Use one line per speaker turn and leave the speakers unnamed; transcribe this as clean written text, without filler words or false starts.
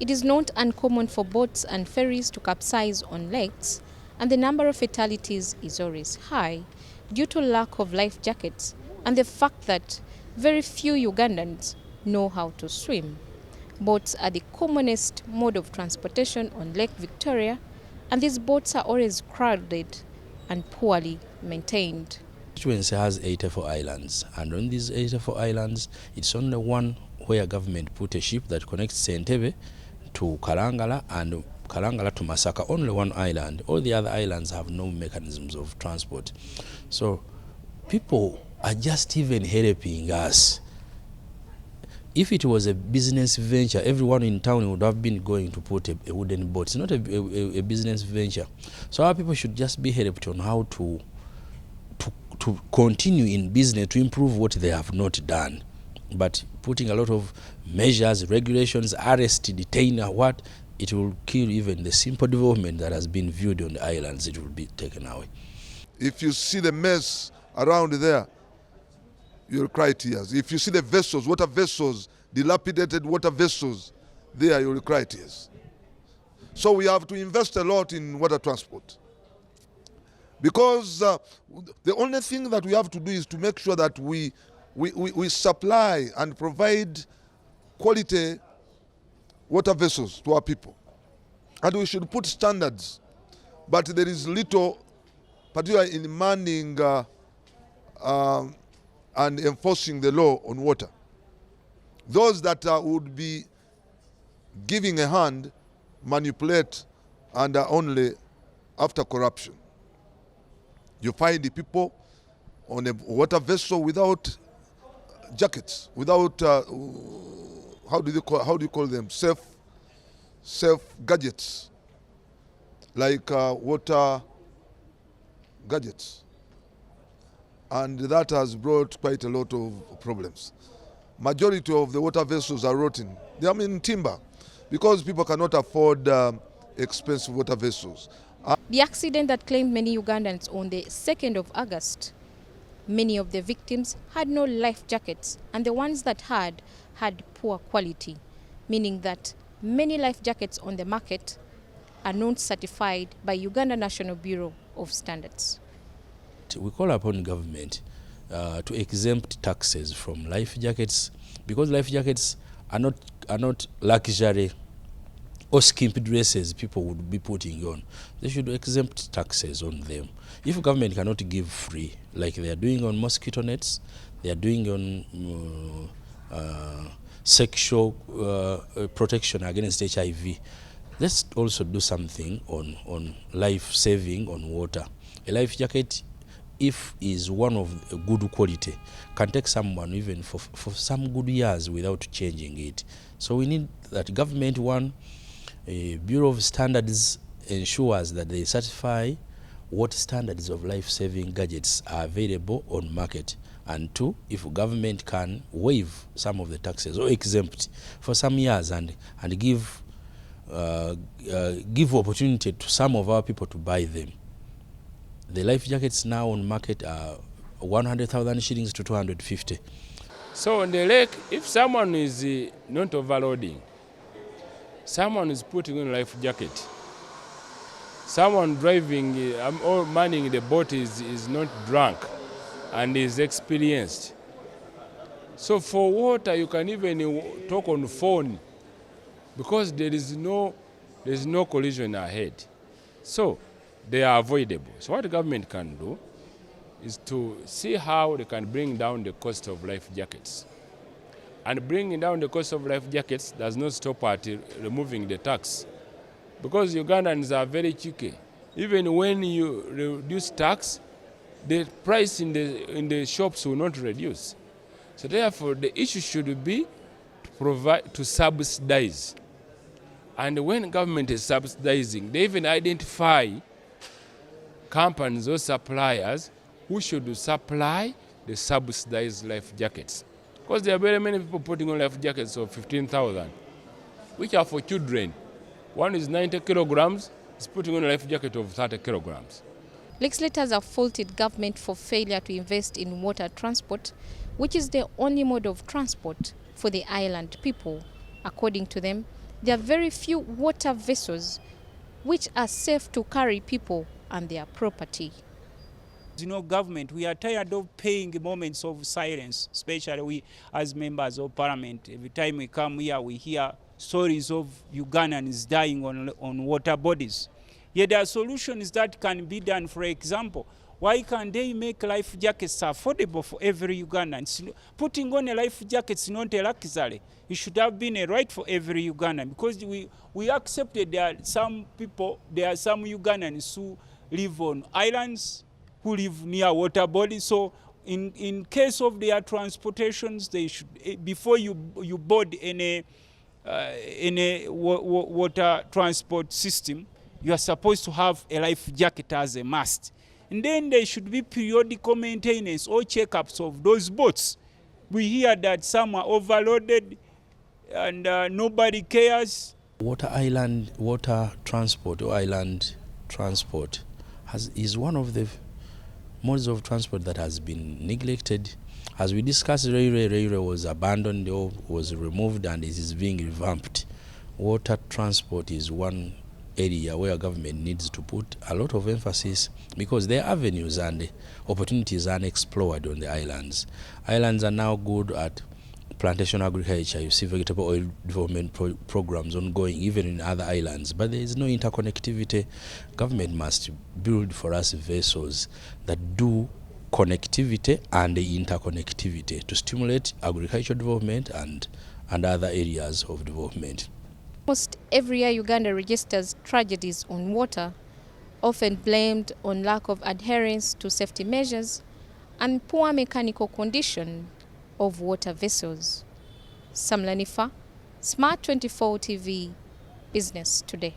It is not uncommon for boats and ferries to capsize on lakes, and the number of fatalities is always high due to lack of life jackets and the fact that very few Ugandans know how to swim. Boats are the commonest mode of transportation on Lake Victoria, and these boats are always crowded and poorly maintained.
Constituency has 84 islands, and on these 84 islands, it's only one where government put a ship that connects Entebbe to Kalangala and Kalangala to Masaka, only one island. All the other islands have no mechanisms of transport. So people are just even helping us. If it was a business venture, everyone in town would have been going to put a wooden boat. It's not a business venture. So our people should just be helped on how to continue in business, to improve what they have not done. But putting a lot of measures, regulations, arrest, detain, what, it will kill even the simple development that has been viewed on the islands. It will be taken away.
If you see the mess around there, you'll cry tears. If you see the vessels, water vessels, dilapidated water vessels, there you'll cry tears. So we have to invest a lot in water transport. Because the only thing that we have to do is to make sure that we supply and provide quality water vessels to our people. And we should put standards. But there is little, particularly in manning and enforcing the law on water. Those that would be giving a hand manipulate and are only after corruption. You find the people on a water vessel without jackets, without how do you call them? Safe gadgets, like water gadgets, and that has brought quite a lot of problems. Majority of the water vessels are rotten. They are in timber because people cannot afford expensive water vessels.
The accident that claimed many Ugandans on the 2nd of August, many of the victims had no life jackets, and the ones that had poor quality, meaning that many life jackets on the market are not certified by Uganda National Bureau of Standards.
We call upon government to exempt taxes from life jackets, because life jackets are not luxury or skimpy dresses people would be putting on. They should exempt taxes on them. If government cannot give free, like they are doing on mosquito nets, they are doing on sexual protection against HIV, let's also do something on life saving on water. A life jacket, if is one of a good quality, can take someone even for some good years without changing it. So we need that government, one, Bureau of Standards ensures that they certify what standards of life-saving gadgets are available on market, and two, if government can waive some of the taxes or exempt for some years and give opportunity to some of our people to buy them. The life jackets now on market are 100,000 shillings to 250.
So on the lake, if someone is not overloading, someone is putting on a life jacket, someone driving or manning the boat is not drunk and is experienced. So for water, you can even talk on the phone because there is no collision ahead. So they are avoidable. So what the government can do is to see how they can bring down the cost of life jackets. And bringing down the cost of life jackets does not stop at removing the tax, because Ugandans are very cheeky. Even when you reduce tax, the price in the shops will not reduce. So therefore, the issue should be to subsidize. And when government is subsidizing, they even identify companies or suppliers who should supply the subsidized life jackets. Because there are very many people putting on life jackets of 15,000, which are for children. One is 90 kilograms, is putting on a life jacket of 30 kilograms.
Legislators have faulted government for failure to invest in water transport, which is the only mode of transport for the island people. According to them, there are very few water vessels which are safe to carry people and their property.
You know, government, we are tired of paying moments of silence, especially we as members of parliament. Every time we come here, we hear stories of Ugandans dying on water bodies. Yet there are solutions that can be done. For example, why can't they make life jackets affordable for every Ugandan? Putting on a life jacket is not a luxury. It should have been a right for every Ugandan, because we accepted there are some Ugandans who live on islands, who live near water bodies. So in case of their transportations, they should, before you board in a water transport system, you are supposed to have a life jacket as a must. And then there should be periodical maintenance or checkups of those boats. We hear that some are overloaded and nobody cares.
Water transport or island transport is one of the modes of transport that has been neglected. As we discussed, railway was abandoned or was removed and it is being revamped. Water transport is one area where government needs to put a lot of emphasis, because there are avenues and opportunities unexplored on the islands. Islands are now good at plantation agriculture. You see vegetable oil development programs ongoing even in other islands, but there is no interconnectivity. Government must build for us vessels that do connectivity and interconnectivity to stimulate agricultural development and other areas of development.
Almost every year Uganda registers tragedies on water, often blamed on lack of adherence to safety measures and poor mechanical condition of water vessels. Samula Hanifah, Smart24 TV, Business Today.